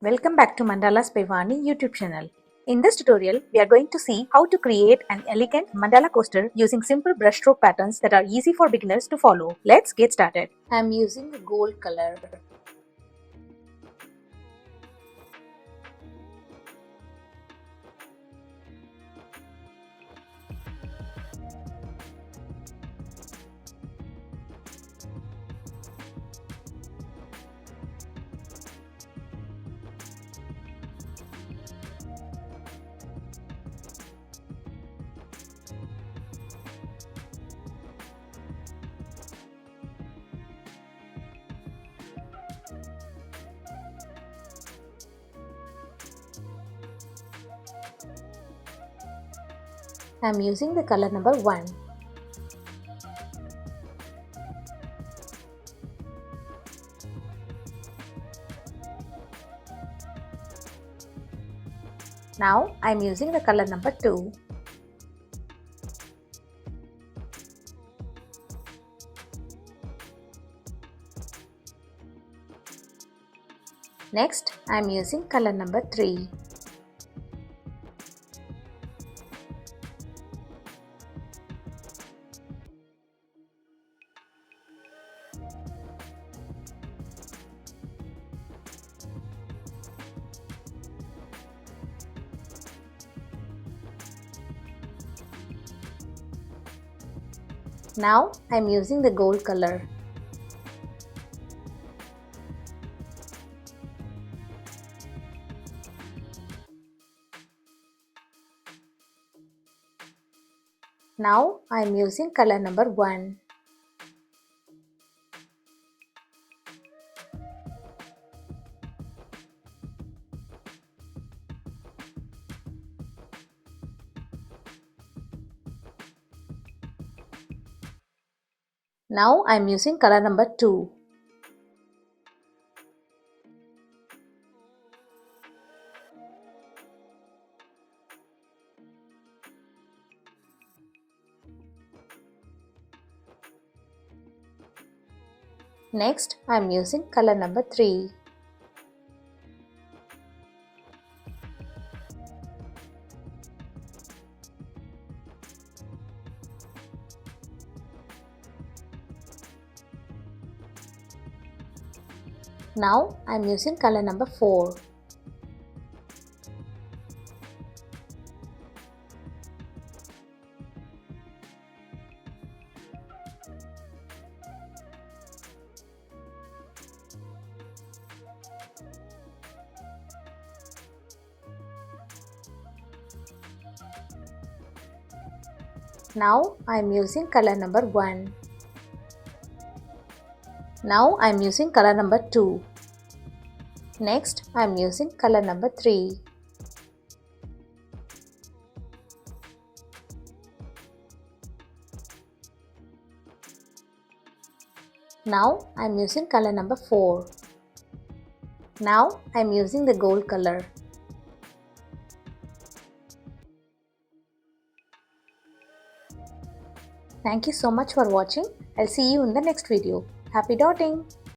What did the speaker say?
Welcome back to Mandalas by Vani YouTube channel. In this tutorial, we are going to see how to create an elegant mandala coaster using simple brushstroke patterns that are easy for beginners to follow. Let's get started. I am using the gold color. I am using the color number 1. Now I am using the color number 2. Next I am using color number 3. Now I am using the gold color. Now I am using color number 1. Now I am using color number 2. Next I am using color number 3. Now I am using color number 4. Now I am using color number 1. Now I am using color number 2. Next I am using color number 3. Now I am using color number 4. Now I am using the gold color. Thank you so much for watching. I'll see you in the next video. Happy dotting!